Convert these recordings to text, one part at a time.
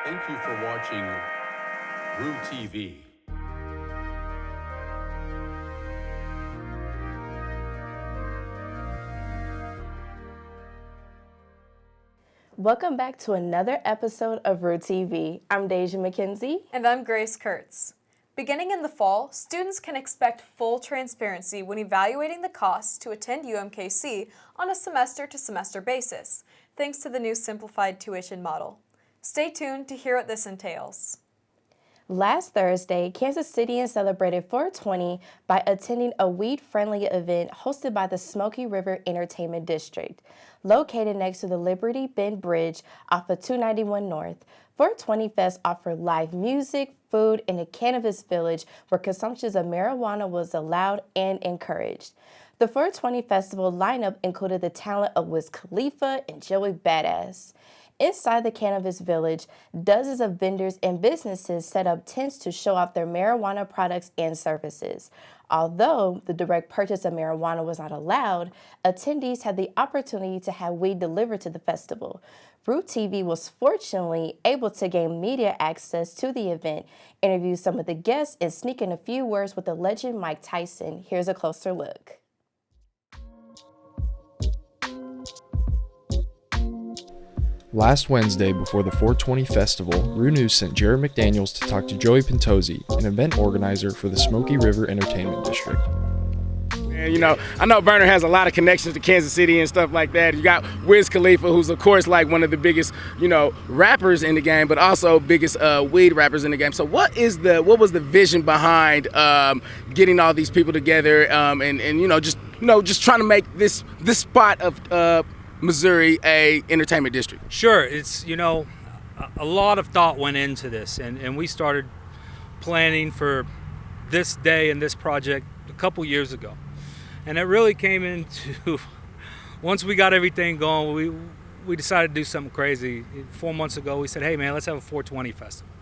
Thank you for watching RooTV. Welcome back to another episode of RooTV. I'm Deja McKenzie. And I'm Grace Kertz. Beginning in the fall, students can expect full transparency when evaluating the costs to attend UMKC on a semester-to-semester basis, thanks to the new simplified tuition model. Stay tuned to hear what this entails. Last Thursday, Kansas City celebrated 420 by attending a weed-friendly event hosted by the Smoky River Entertainment District. Located next to the Liberty Bend Bridge off of 291 North, 420 Fest offered live music, food, and a cannabis village where consumption of marijuana was allowed and encouraged. The 420 Festival lineup included the talent of Wiz Khalifa and Joey Badass. Inside the cannabis village, dozens of vendors and businesses set up tents to show off their marijuana products and services. Although the direct purchase of marijuana was not allowed, attendees had the opportunity to have weed delivered to the festival. RooTV was fortunately able to gain media access to the event, interview some of the guests, and sneak in a few words with the legend Mike Tyson. Here's a closer look. Last Wednesday, before the 420 Festival, Roo News sent Jared McDaniels to talk to Joey Pentozzi, an event organizer for the Smoky River Entertainment District. And, you know, I know Burner has a lot of connections to Kansas City and stuff like that. You got Wiz Khalifa, who's of course like one of the biggest, rappers in the game, but also biggest weed rappers in the game. So what was the vision behind getting all these people together and just trying to make this spot of Missouri a entertainment district? Sure, it's a lot of thought went into this, and we started planning for this day and this project a couple years ago, and it really came into once we got everything going, we decided to do something crazy. 4 months ago we said, hey man, let's have a 420 festival.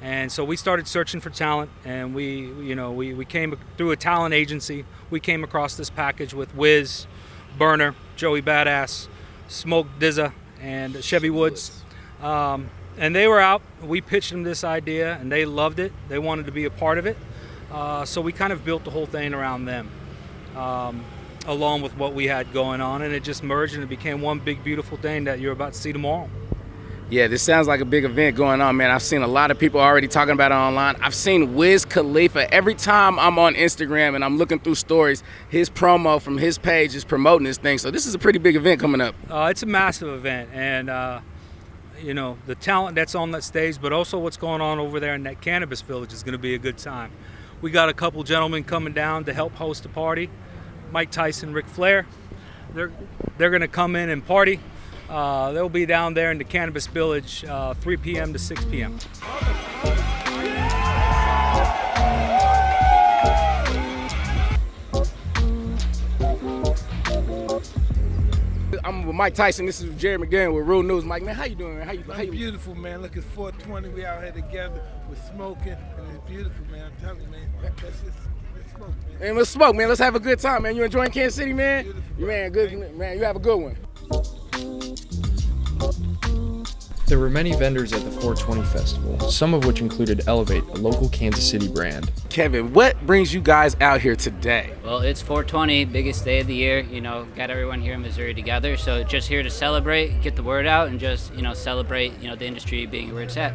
And so we started searching for talent, and we came through a talent agency. We came across this package with Wiz, Burner, Joey Badass, Smoke Dizza, and Chevy Woods. And they were out. We pitched them this idea, and they loved it. They wanted to be a part of it. So we kind of built the whole thing around them, along with what we had going on. And it just merged, and it became one big, beautiful thing that you're about to see tomorrow. Yeah, this sounds like a big event going on, man. I've seen a lot of people already talking about it online. I've seen Wiz Khalifa. Every time I'm on Instagram and I'm looking through stories, his promo from his page is promoting this thing. So this is a pretty big event coming up. It's a massive event, and the talent that's on that stage, but also what's going on over there in that cannabis village is going to be a good time. We got a couple gentlemen coming down to help host the party. Mike Tyson, Ric Flair. They're going to come in and party. They'll be down there in the Cannabis Village 3 p.m. to 6 p.m. I'm with Mike Tyson. This is Jared McDaniel with Roo News. Mike, man, how you doing, man? How you? Beautiful, man. Look, it's 420. We out here together. We're smoking, and it's beautiful, man. I'm telling you, man. Let's smoke, man. Man, let's smoke, man. Let's have a good time, man. You enjoying Kansas City, man? Beautiful, man, good, man. You have a good one. There were many vendors at the 420 Festival, some of which included Elevate, a local Kansas City brand. Kevin, what brings you guys out here today? Well, it's 420, biggest day of the year, got everyone here in Missouri together. So just here to celebrate, get the word out, and just, celebrate, the industry being where it's at.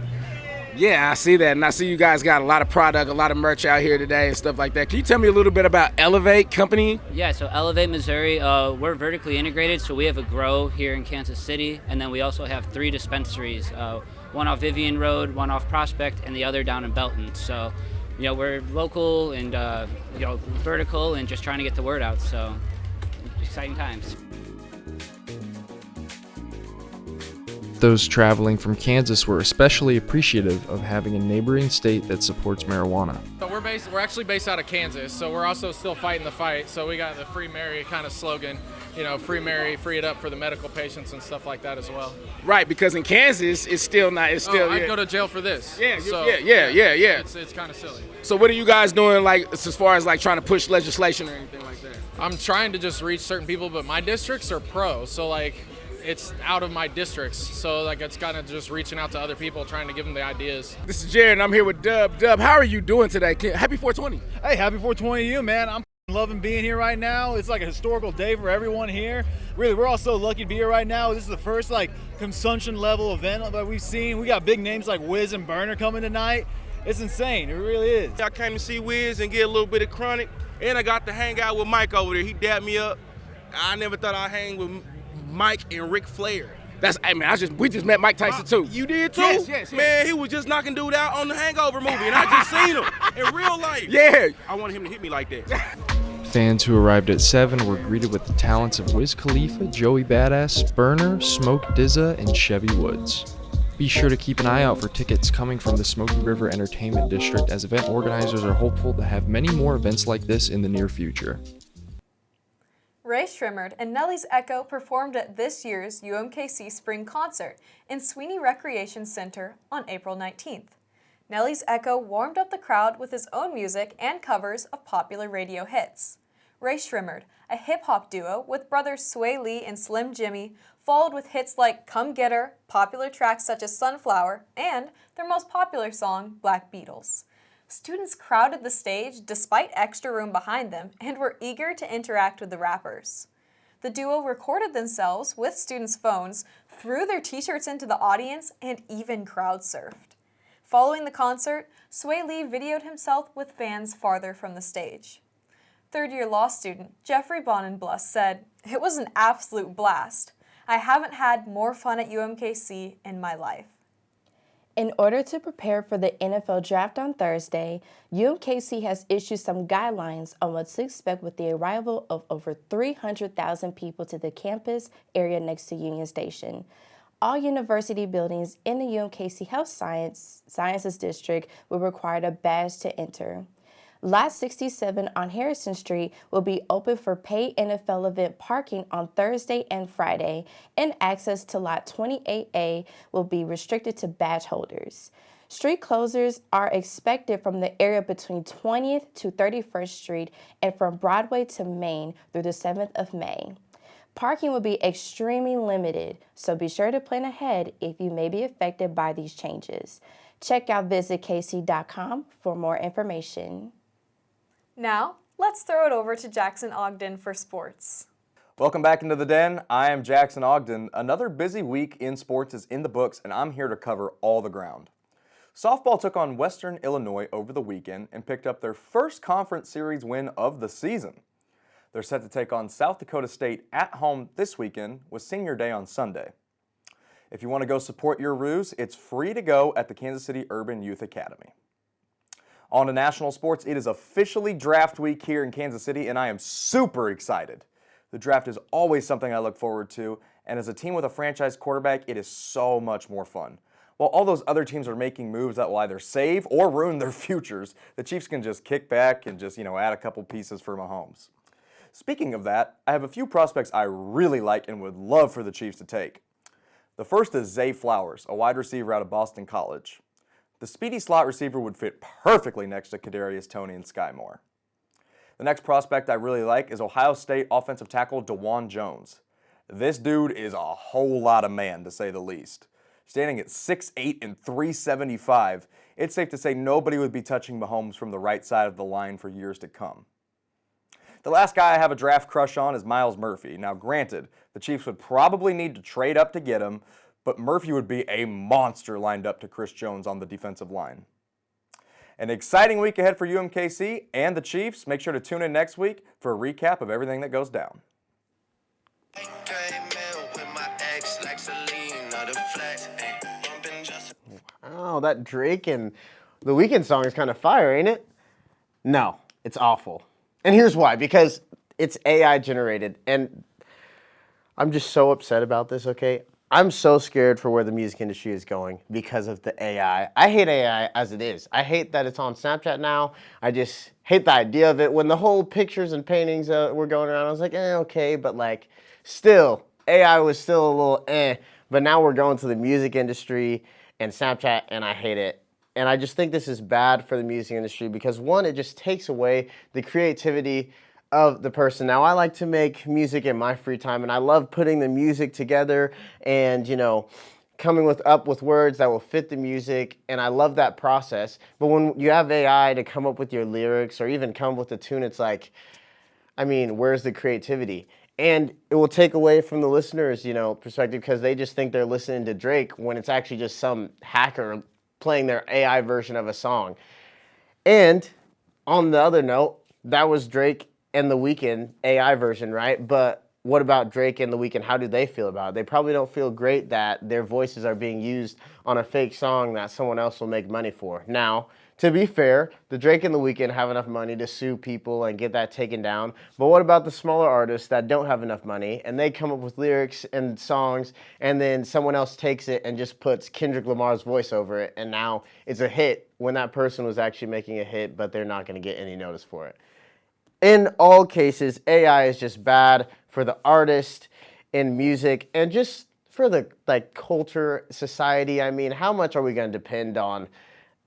Yeah, I see that, and I see you guys got a lot of product, a lot of merch out here today and stuff like that. Can you tell me a little bit about Elevate Company? Yeah, so Elevate Missouri, we're vertically integrated, so we have a grow here in Kansas City, and then we also have 3 dispensaries, one off Vivian Road, one off Prospect, and the other down in Belton. So, we're local and, vertical and just trying to get the word out, so exciting times. Those traveling from Kansas were especially appreciative of having a neighboring state that supports marijuana. So we're actually based out of Kansas, so we're also still fighting the fight. So we got the Free Mary kind of slogan, Free Mary, free it up for the medical patients and stuff like that as well. Right, because in Kansas, it's still. I'd go to jail for this. Yeah, so, yeah. It's kind of silly. So what are you guys doing, like, as far as like trying to push legislation or anything like that? I'm trying to just reach certain people, but my districts are pro. So like, it's out of my districts. So like it's kind of just reaching out to other people, trying to give them the ideas. This is Jared, and I'm here with Dub. Dub, how are you doing today? Happy 420. Hey, happy 420 to you, man. I'm loving being here right now. It's like a historical day for everyone here. Really, we're all so lucky to be here right now. This is the first like consumption level event that we've seen. We got big names like Wiz and Burner coming tonight. It's insane. It really is. I came to see Wiz and get a little bit of chronic, and I got to hang out with Mike over there. He dapped me up. I never thought I'd hang with Mike and Ric Flair. Hey man, we just met Mike Tyson too. You did too? Yes. Man, he was just knocking dude out on the Hangover movie, and I just seen him in real life. Yeah. I wanted him to hit me like that. Fans who arrived at 7 were greeted with the talents of Wiz Khalifa, Joey Badass, Burner, Smoke DZA, and Chevy Woods. Be sure to keep an eye out for tickets coming from the Smoky River Entertainment District, as event organizers are hopeful to have many more events like this in the near future. Ray Shrimmerd and Nelly's Echo performed at this year's UMKC Spring Concert in Sweeney Recreation Center on April 19th. Nelly's Echo warmed up the crowd with his own music and covers of popular radio hits. Ray Shrimmerd, a hip-hop duo with brothers Sway Lee and Slim Jimmy, followed with hits like Come Get Her, popular tracks such as Sunflower, and their most popular song, Black Beatles. Students crowded the stage despite extra room behind them and were eager to interact with the rappers. The duo recorded themselves with students' phones, threw their t-shirts into the audience, and even crowd surfed. Following the concert, Sway Lee videoed himself with fans farther from the stage. Third-year law student Jeffrey Bonenbluss said, "It was an absolute blast. I haven't had more fun at UMKC in my life." In order to prepare for the NFL draft on Thursday, UMKC has issued some guidelines on what to expect with the arrival of over 300,000 people to the campus area next to Union Station. All university buildings in the UMKC Health Sciences District will require a badge to enter. Lot 67 on Harrison Street will be open for paid NFL event parking on Thursday and Friday, and access to Lot 28A will be restricted to badge holders. Street closures are expected from the area between 20th to 31st Street and from Broadway to Main through the 7th of May. Parking will be extremely limited, so be sure to plan ahead if you may be affected by these changes. Check out visitkc.com for more information. Now, let's throw it over to Jackson Ogden for sports. Welcome back into the Den. I am Jackson Ogden. Another busy week in sports is in the books, and I'm here to cover all the ground. Softball took on Western Illinois over the weekend and picked up their first conference series win of the season. They're set to take on South Dakota State at home this weekend with Senior Day on Sunday. If you want to go support your Roos, it's free to go at the Kansas City Urban Youth Academy. On to national sports, it is officially draft week here in Kansas City, and I am super excited. The draft is always something I look forward to, and as a team with a franchise quarterback, it is so much more fun. While all those other teams are making moves that will either save or ruin their futures, the Chiefs can just kick back and just, add a couple pieces for Mahomes. Speaking of that, I have a few prospects I really like and would love for the Chiefs to take. The first is Zay Flowers, a wide receiver out of Boston College. The speedy slot receiver would fit perfectly next to Kadarius Toney and Sky Moore. The next prospect I really like is Ohio State offensive tackle DeJuan Jones. This dude is a whole lot of man, to say the least. Standing at 6'8" and 375, it's safe to say nobody would be touching Mahomes from the right side of the line for years to come. The last guy I have a draft crush on is Myles Murphy. Now granted, the Chiefs would probably need to trade up to get him, but Murphy would be a monster lined up to Chris Jones on the defensive line. An exciting week ahead for UMKC and the Chiefs. Make sure to tune in next week for a recap of everything that goes down. Oh, that Drake and The Weeknd song is kind of fire, ain't it? No, it's awful. And here's why, because it's AI generated, and I'm just so upset about this, okay? I'm so scared for where the music industry is going because of the AI. I hate AI as it is. I hate that it's on Snapchat now. I just hate the idea of it. When the whole pictures and paintings were going around, I was like, okay, but like, still, AI was still a little But now we're going to the music industry and Snapchat, and I hate it. And I just think this is bad for the music industry because, one, it just takes away the creativity of the person. Now, I like to make music in my free time, and I love putting the music together and, coming up with words that will fit the music, and I love that process. But when you have AI to come up with your lyrics or even come up with a tune, it's like, where's the creativity? And it will take away from the listener's, perspective, because they just think they're listening to Drake when it's actually just some hacker playing their AI version of a song. And on the other note, that was Drake and The Weeknd AI version, right? But what about Drake and The Weeknd? How do they feel about it? They probably don't feel great that their voices are being used on a fake song that someone else will make money for. Now, to be fair, the Drake and The Weeknd have enough money to sue people and get that taken down. But what about the smaller artists that don't have enough money and they come up with lyrics and songs and then someone else takes it and just puts Kendrick Lamar's voice over it and now it's a hit when that person was actually making a hit, but they're not going to get any notice for it. In all cases, AI is just bad for the artist in music and just for the culture, society. How much are we going to depend on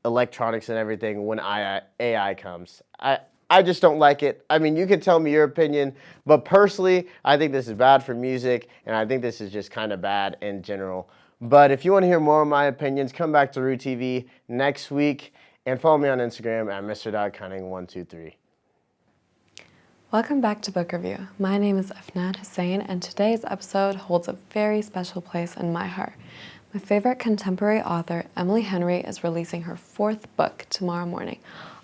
electronics and everything when AI comes? I just don't like it. You can tell me your opinion, but personally, I think this is bad for music, and I think this is just kind of bad in general. But if you want to hear more of my opinions, come back to RooTV next week, and follow me on Instagram at Mr.Cunningham123. Welcome back to Book Review. My name is Afnan Hussain, and today's episode holds a very special place in my heart. My favorite contemporary author, Emily Henry, is releasing her 4th book tomorrow morning,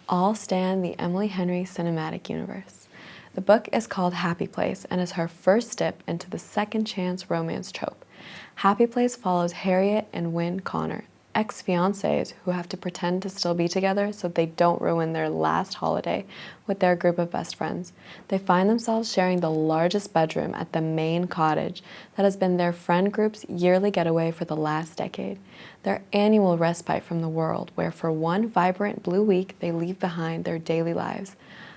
All Stan the Emily Henry Cinematic Universe. The book is called Happy Place and is her first step into the second chance romance trope. Happy Place follows Harriet and Wynne Connor, ex-fiancés who have to pretend to still be together so they don't ruin their last holiday with their group of best friends. They find themselves sharing the largest bedroom at the main cottage that has been their friend group's yearly getaway for the last decade, their annual respite from the world, where for one vibrant blue week they leave behind their daily lives.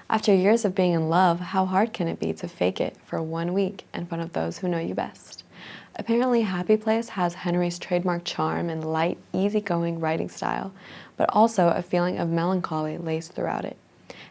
After years of being in love, how hard can it be to fake it for 1 week in front of those who know you best? Apparently, Happy Place has Henry's trademark charm and light, easygoing writing style, but also a feeling of melancholy laced throughout it.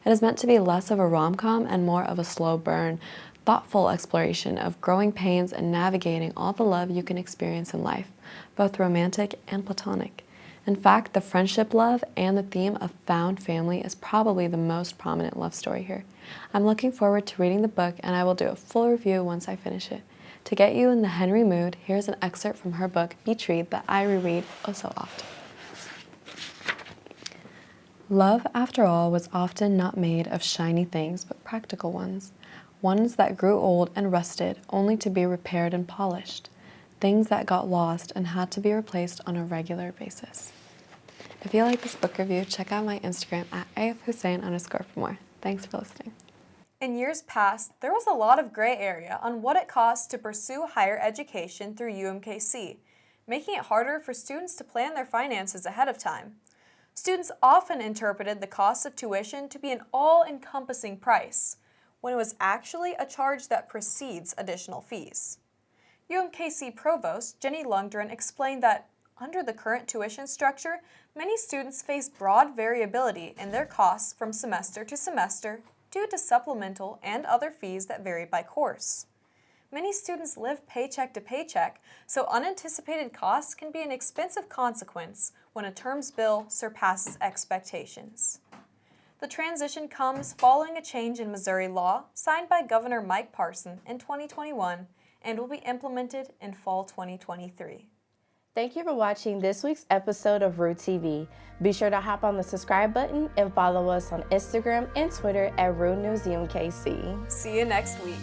It is meant to be less of a rom-com and more of a slow burn, thoughtful exploration of growing pains and navigating all the love you can experience in life, both romantic and platonic. In fact, the friendship love and the theme of found family is probably the most prominent love story here. I'm looking forward to reading the book, and I will do a full review once I finish it. To get you in the Henry mood, here's an excerpt from her book, Beach Read, that I reread oh so often. Love, after all, was often not made of shiny things, but practical ones that grew old and rusted, only to be repaired and polished, things that got lost and had to be replaced on a regular basis. If you like this book review, check out my Instagram at afhussain_ for more. Thanks for listening. In years past, there was a lot of gray area on what it costs to pursue higher education through UMKC, making it harder for students to plan their finances ahead of time. Students often interpreted the cost of tuition to be an all-encompassing price, when it was actually a charge that precedes additional fees. UMKC Provost Jenny Lundgren explained that, under the current tuition structure, many students face broad variability in their costs from semester to semester due to supplemental and other fees that vary by course. Many students live paycheck to paycheck, so unanticipated costs can be an expensive consequence when a term's bill surpasses expectations. The transition comes following a change in Missouri law signed by Governor Mike Parson in 2021 and will be implemented in fall 2023. Thank you for watching this week's episode of RooTV. Be sure to hop on the subscribe button and follow us on Instagram and Twitter at RooNewsUMKC. See you next week.